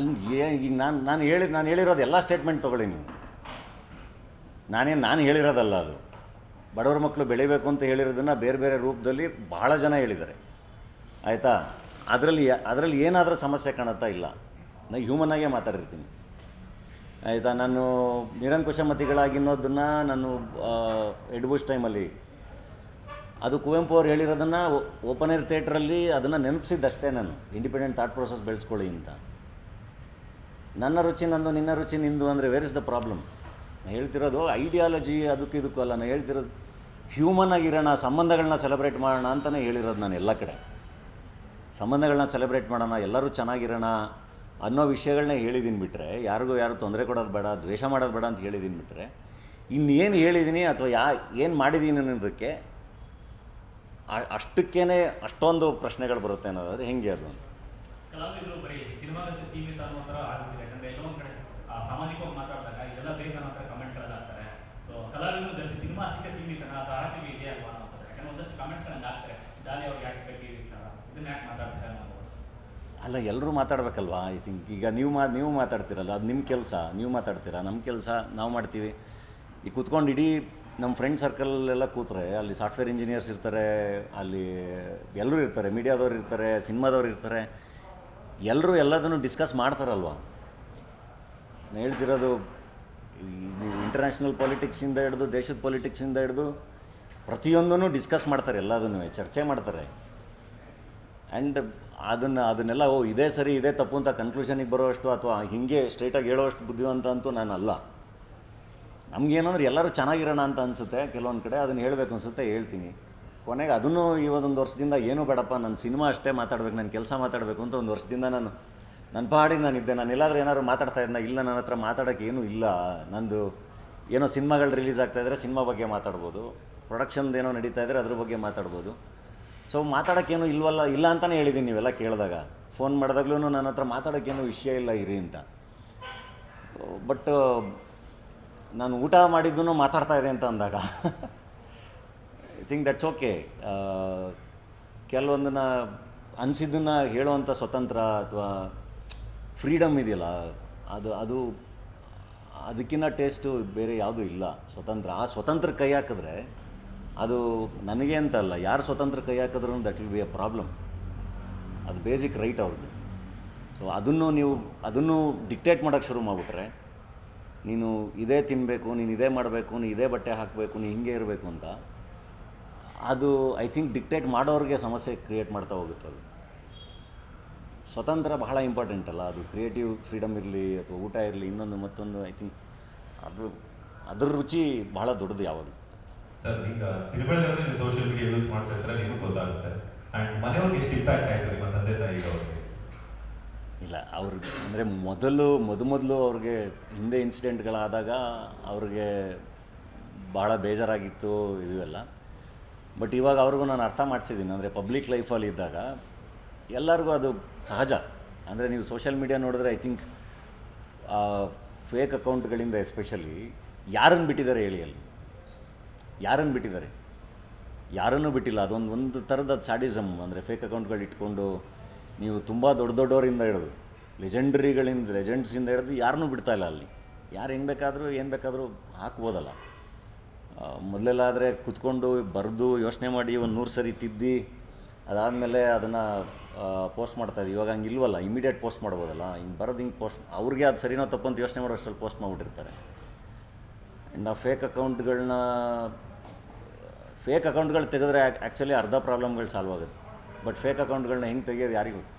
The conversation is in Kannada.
ಅಲ್ಲಿ ಈಗ ನಾನು ಹೇಳಿರೋದು ಎಲ್ಲ ಸ್ಟೇಟ್ಮೆಂಟ್ ತೊಗೊಳ್ಳಿ ನೀವು. ನಾನು ಹೇಳಿರೋದಲ್ಲ ಅದು. ಬಡವ್ರ ಮಕ್ಕಳು ಬೆಳಿಬೇಕು ಅಂತ ಹೇಳಿರೋದನ್ನು ಬೇರೆ ಬೇರೆ ರೂಪದಲ್ಲಿ ಬಹಳ ಜನ ಹೇಳಿದ್ದಾರೆ, ಆಯಿತಾ. ಅದರಲ್ಲಿ ಏನಾದರೂ ಸಮಸ್ಯೆ ಕಾಣುತ್ತಾ? ಇಲ್ಲ. ನಾನು ಹ್ಯೂಮನ್ನಾಗೇ ಮಾತಾಡಿರ್ತೀನಿ, ಆಯಿತಾ. ನಾನು ನಿರಂಕುಶ ಮತಿಗಳಾಗಿನ್ನೋದನ್ನು ನಾನು ಎಡ್ಬುಷ್ ಟೈಮಲ್ಲಿ ಅದು ಕುವೆಂಪು ಅವ್ರು ಹೇಳಿರೋದನ್ನು ಓಪನ್ ಏರ್ ಥಿಯೇಟ್ರಲ್ಲಿ ಅದನ್ನು ನೆನಪಿಸಿದ್ದಷ್ಟೇ. ನಾನು ಇಂಡಿಪೆಂಡೆಂಟ್ ಥಾಟ್ ಪ್ರೊಸೆಸ್ ಬೆಳೆಸ್ಕೊಳ್ಳಿ ಅಂತ. ನನ್ನ ರುಚಿ ನಂದು, ನಿನ್ನ ರುಚಿ ನಿಂದು ಅಂದರೆ ವೇರ್ ಇಸ್ ದ ಪ್ರಾಬ್ಲಮ್? ನಾನು ಹೇಳ್ತಿರೋದು ಐಡಿಯಾಲಜಿ ಅದಕ್ಕೂ ಇದಕ್ಕೂ ಅಲ್ಲ. ನಾನು ಹೇಳ್ತಿರೋದು ಹ್ಯೂಮನ್ ಆಗಿರೋಣ, ಸಂಬಂಧಗಳನ್ನ ಸೆಲೆಬ್ರೇಟ್ ಮಾಡೋಣ ಅಂತಲೇ ಹೇಳಿರೋದು ನಾನು ಎಲ್ಲ ಕಡೆ. ಸಂಬಂಧಗಳನ್ನ ಸೆಲೆಬ್ರೇಟ್ ಮಾಡೋಣ, ಎಲ್ಲರೂ ಚೆನ್ನಾಗಿರೋಣ ಅನ್ನೋ ವಿಷಯಗಳನ್ನೇ ಹೇಳಿದ್ದೀನಿ ಬಿಟ್ಟರೆ, ಯಾರು ತೊಂದರೆ ಕೊಡೋದು ಬೇಡ, ದ್ವೇಷ ಮಾಡೋದು ಬೇಡ ಅಂತ ಹೇಳಿದ್ದೀನಿ ಬಿಟ್ಟರೆ, ಇನ್ನೇನು ಹೇಳಿದ್ದೀನಿ ಅಥವಾ ಏನು ಮಾಡಿದ್ದೀನಿ ಅನ್ನೋದಕ್ಕೆ ಅಷ್ಟಕ್ಕೇ ಅಷ್ಟೊಂದು ಪ್ರಶ್ನೆಗಳು ಬರುತ್ತೆ ಅನ್ನೋದಾದರೆ ಹೆಂಗೆ ಅದು ಅಂತ. ಕಲಾವಿದರು ಬರೀ ಸಿನಿಮಾದಷ್ಟೇ ಸೀಮಿತ ಅನ್ನೋ ಥರ ಆಗ್ಬಿಟ್ಟಿದೆ. ಯಾಕಂದರೆ ಎಲ್ಲೋ ಒಂದು ಕಡೆ ಸಾಮಾಜಿಕವಾಗಿ ಮಾತಾಡಿದಾಗ ಇದೆಲ್ಲ ಬೇಕು ಅನ್ನೋ ಥರ ಕಮೆಂಟ್ಗಳೆಲ್ಲ ಆಗ್ತಾರೆ. ಸೊ ಕಲಾವಿದರು ಜಸ್ಟ್ ಸಿನಿಮಾ ಅಷ್ಟಕ್ಕೆ ಸೀಮಿತನ ಅಥವಾ ಆಚೆಗೆ ಇದೆಯಾ ಅಲ್ವಾ ಅನ್ನೋದು. ಯಾಕಂದರೆ ಒಂದಷ್ಟು ಕಮೆಂಟ್ಸ್ಗಳನ್ನ ಆಗ್ತಾರೆ, ದಾಲಿ ಅವ್ರಿಗೆ ಯಾಕೆ ಬೇಕು ಈ ಥರ, ಇದನ್ನ ಯಾಕೆ ಮಾತಾಡ್ತಾರೆ ಅನ್ನೋದು. ಅಲ್ಲ, ಎಲ್ಲರೂ ಮಾತಾಡಬೇಕಲ್ವಾ? ಐ ಥಿಂಕ್ ಈಗ ನೀವು ಮಾತಾಡ್ತೀರಲ್ಲ, ಅದು ನಿಮ್ಮ ಕೆಲಸ, ನೀವು ಮಾತಾಡ್ತೀರಾ. ನಮ್ಮ ಕೆಲಸ ನಾವು ಮಾಡ್ತೀವಿ. ಈಗ ಕೂತ್ಕೊಂಡು ಇಡೀ ನಮ್ಮ ಫ್ರೆಂಡ್ ಸರ್ಕಲ್ಲೆಲ್ಲ ಕೂತ್ರೆ ಅಲ್ಲಿ ಸಾಫ್ಟ್ವೇರ್ ಇಂಜಿನಿಯರ್ಸ್ ಇರ್ತಾರೆ, ಅಲ್ಲಿ ಎಲ್ಲರೂ ಇರ್ತಾರೆ, ಮೀಡಿಯಾದವ್ರು ಇರ್ತಾರೆ, ಸಿನಿಮಾದವ್ರು ಇರ್ತಾರೆ, ಎಲ್ಲರೂ ಎಲ್ಲದನ್ನು ಡಿಸ್ಕಸ್ ಮಾಡ್ತಾರಲ್ವ. ನಾನು ಹೇಳ್ತಿರೋದು ನೀವು ಇಂಟರ್ನ್ಯಾಷನಲ್ ಪಾಲಿಟಿಕ್ಸಿಂದ ಹಿಡಿದು ದೇಶದ ಪಾಲಿಟಿಕ್ಸಿಂದ ಹಿಡಿದು ಪ್ರತಿಯೊಂದೂ ಡಿಸ್ಕಸ್ ಮಾಡ್ತಾರೆ, ಎಲ್ಲದನ್ನೂ ಚರ್ಚೆ ಮಾಡ್ತಾರೆ. ಆ್ಯಂಡ್ ಅದನ್ನೆಲ್ಲ ಇದೇ ಸರಿ ಇದೇ ತಪ್ಪು ಅಂತ ಕನ್ಕ್ಲೂಷನಿಗೆ ಬರೋಷ್ಟು ಅಥವಾ ಹೀಗೆ ಸ್ಟ್ರೈಟಾಗಿ ಹೇಳೋಷ್ಟು ಬುದ್ಧಿವಂತ ಅಂತೂ ನಾನಲ್ಲ. ನಮಗೇನಂದ್ರೆ ಎಲ್ಲರೂ ಚೆನ್ನಾಗಿರೋಣ ಅಂತ ಅನಿಸುತ್ತೆ ಕೆಲವೊಂದು ಕಡೆ, ಅದನ್ನು ಹೇಳಬೇಕು ಅನಿಸುತ್ತೆ, ಹೇಳ್ತೀನಿ. ಕೊನೆಗೆ ಅದನ್ನು ಇವತ್ತೊಂದು ವರ್ಷದಿಂದ ಏನೂ ಬೇಡಪ್ಪ, ನನ್ನ ಸಿನಿಮಾ ಅಷ್ಟೇ ಮಾತಾಡಬೇಕು, ನನ್ನ ಕೆಲಸ ಮಾತಾಡಬೇಕು ಅಂತ ಒಂದು ವರ್ಷದಿಂದ ನನ್ನ ಪಾಡಿಗೆ ನಾನಿದ್ದೆ. ನಾನು ಎಲ್ಲಾದರೂ ಏನಾದ್ರು ಮಾತಾಡ್ತಾ ಇದ್ದ, ಇಲ್ಲ ನನ್ನ ಹತ್ರ ಮಾತಾಡೋಕ್ಕೆ ಏನೂ ಇಲ್ಲ. ನಂದು ಏನೋ ಸಿನಿಮಾಗಳು ರಿಲೀಸ್ ಆಗ್ತಾಯಿದ್ರೆ ಸಿನಿಮಾ ಬಗ್ಗೆ ಮಾತಾಡ್ಬೋದು, ಪ್ರೊಡಕ್ಷನ್ದು ಏನೋ ನಡೀತಾ ಇದ್ದರೆ ಅದ್ರ ಬಗ್ಗೆ ಮಾತಾಡ್ಬೋದು. ಸೊ ಮಾತಾಡೋಕ್ಕೇನು ಇಲ್ಲ ಅಂತಲೇ ಹೇಳಿದ್ದೀನಿ. ನೀವೆಲ್ಲ ಕೇಳಿದಾಗ ಫೋನ್ ಮಾಡಿದಾಗ್ಲೂ ನನ್ನ ಹತ್ರ ಮಾತಾಡೋಕ್ಕೇನು ವಿಷಯ ಇಲ್ಲ ಇರಿ ಅಂತ. ಬಟ್ ನಾನು ಊಟ ಮಾಡಿದ್ದೂ ಮಾತಾಡ್ತಾ ಇದೆ ಅಂತ ಅಂದಾಗ ಐ ಥಿಂಕ್ ದಟ್ಸ್ ಓಕೆ. ಕೆಲವೊಂದನ್ನು ಅನಿಸಿದ್ದನ್ನು ಹೇಳೋವಂಥ ಸ್ವತಂತ್ರ ಅಥವಾ ಫ್ರೀಡಮ್ ಇದೆಯಲ್ಲ, ಅದು ಅದಕ್ಕಿಂತ ಟೇಸ್ಟು ಬೇರೆ ಯಾವುದೂ ಇಲ್ಲ. ಆ ಸ್ವತಂತ್ರ ಕೈ ಹಾಕಿದ್ರೆ ಅದು ನನಗೆ ಅಂತ ಅಲ್ಲ, ಯಾರು ಸ್ವತಂತ್ರ ಕೈ ಹಾಕಿದ್ರೂ that will be A problem. ಅದು ಬೇಸಿಕ್ ರೈಟ್ ಅವ್ರಿಗೆ. ಸೊ ಅದನ್ನು ಡಿಕ್ಟೇಟ್ ಮಾಡೋಕ್ಕೆ ಶುರು ಮಾಡಿಬಿಟ್ರೆ, ನೀನು ಇದೇ ತಿನ್ನಬೇಕು, ನೀನು ಇದೇ ಮಾಡಬೇಕು, ನೀನು ಇದೇ ಬಟ್ಟೆ ಹಾಕಬೇಕು, ನೀನು ಹಿಂಗೆ ಇರಬೇಕು ಅಂತ, ಅದು ಐ ಥಿಂಕ್ ಡಿಕ್ಟೇಟ್ ಮಾಡೋರಿಗೆ ಸಮಸ್ಯೆ ಕ್ರಿಯೇಟ್ ಮಾಡ್ತಾ ಹೋಗುತ್ತೆ. ಅದು ಸ್ವತಂತ್ರ ಬಹಳ ಇಂಪಾರ್ಟೆಂಟ್ ಅಲ್ಲ. ಅದು ಕ್ರಿಯೇಟಿವ್ ಫ್ರೀಡಮ್ ಇರಲಿ ಅಥವಾ ಊಟ ಇರಲಿ, ಇನ್ನೊಂದು ಮತ್ತೊಂದು, ಐ ಥಿಂಕ್ ಅದ್ರ ರುಚಿ ಬಹಳ ದೊಡ್ಡದು ಯಾವಾಗಲೂ. ಸರ್, ಈಗ ತಿರುಪತಿಯಲ್ಲಿ ನೀವು ಸೋಷಿಯಲ್ ಮೀಡಿಯಾ ಯೂಸ್ ಮಾಡ್ತಾ ಇದ್ರೆ ನಿಮಗೆ ಗೊತ್ತಾಗುತ್ತೆ. ಆ್ಯಂಡ್ ಮನೆಯವ್ರಿಗೆ ಎಷ್ಟು ಇಂಪ್ಯಾಕ್ಟ್ ಆಯಿತು ನಿಮ್ಮ ತಂದೆ ತಾಯಿಗೆ ಅವ್ರಿಗೆ? ಇಲ್ಲ, ಅವ್ರಿಗೆ ಅಂದರೆ ಮೊದಲು ಅವ್ರಿಗೆ ಹಿಂದೆ ಇನ್ಸಿಡೆಂಟ್ಗಳಾದಾಗ ಅವ್ರಿಗೆ ಭಾಳ ಬೇಜಾರಾಗಿತ್ತು ಇವೆಲ್ಲ. ಬಟ್ ಇವಾಗ ಅವ್ರಿಗೂ ನಾನು ಅರ್ಥ ಮಾಡಿಸಿದ್ದೀನಿ. ಅಂದರೆ ಪಬ್ಲಿಕ್ ಲೈಫಲ್ಲಿ ಇದ್ದಾಗ ಎಲ್ಲರಿಗೂ ಅದು ಸಹಜ. ಅಂದರೆ ನೀವು ಸೋಷಿಯಲ್ ಮೀಡಿಯಾ ನೋಡಿದ್ರೆ ಐ ಥಿಂಕ್ ಫೇಕ್ ಅಕೌಂಟ್ಗಳಿಂದ ಎಸ್ಪೆಷಲಿ ಯಾರನ್ನು ಬಿಟ್ಟಿದ್ದಾರೆ ಹೇಳಿ? ಅಲ್ಲಿ ಯಾರನ್ನು ಬಿಟ್ಟಿದ್ದಾರೆ? ಯಾರನ್ನೂ ಬಿಟ್ಟಿಲ್ಲ. ಒಂದು ಥರದ ಸ್ಯಾಡಿಸಮ್. ಅಂದರೆ ಫೇಕ್ ಅಕೌಂಟ್ಗಳು ಇಟ್ಕೊಂಡು ನೀವು ತುಂಬ ದೊಡ್ಡವರಿಂದ ಹಿಡಿದು ಲೆಜೆಂಡ್ಸಿಂದ ಹಿಡಿದು ಯಾರನ್ನೂ ಬಿಡ್ತಾಯಿಲ್ಲ. ಅಲ್ಲಿ ಯಾರು ಹೆಂಗೆ ಬೇಕಾದರೂ ಏನು ಬೇಕಾದರೂ ಹಾಕ್ಬೋದಲ್ಲ. ಮೊದಲೆಲ್ಲಾದರೆ ಕುತ್ಕೊಂಡು ಬರೆದು ಯೋಚನೆ ಮಾಡಿ ಒಂದು 100 ಸರಿ ತಿದ್ದಿ ಅದಾದಮೇಲೆ ಅದನ್ನು ಪೋಸ್ಟ್ ಮಾಡ್ತಾಯಿದ್ದೆ. ಇವಾಗ ಹಂಗೆ ಇಲ್ವಲ್ಲ, ಇಮಿಡಿಯೇಟ್ ಪೋಸ್ಟ್ ಮಾಡ್ಬೋದಲ್ಲ. ಹಿಂಗೆ ಬರೋದು ಹಿಂಗೆ ಪೋಸ್ಟ್, ಅವ್ರಿಗೆ ಅದು ಸರಿನೋ ತಪ್ಪು ಅಂತ ಯೋಚನೆ ಮಾಡೋ ಅಷ್ಟರಲ್ಲಿ ಪೋಸ್ಟ್ ಮಾಡಿಬಿಟ್ಟಿರ್ತಾರೆ. ಆ್ಯಂಡ್ ಆ ಫೇಕ್ ಅಕೌಂಟ್ಗಳು ತೆಗೆದ್ರೆ ಆ್ಯಕ್ಚುಲಿ ಅರ್ಧ ಪ್ರಾಬ್ಲಮ್ಗಳು ಸಾಲ್ವ್ ಆಗುತ್ತೆ. ಬಟ್ ಫೇಕ್ ಅಕೌಂಟ್ಗಳನ್ನ ಹೆಂಗೆ ತೆಗೆಯೋದು ಯಾರಿಗೂ ಗೊತ್ತು?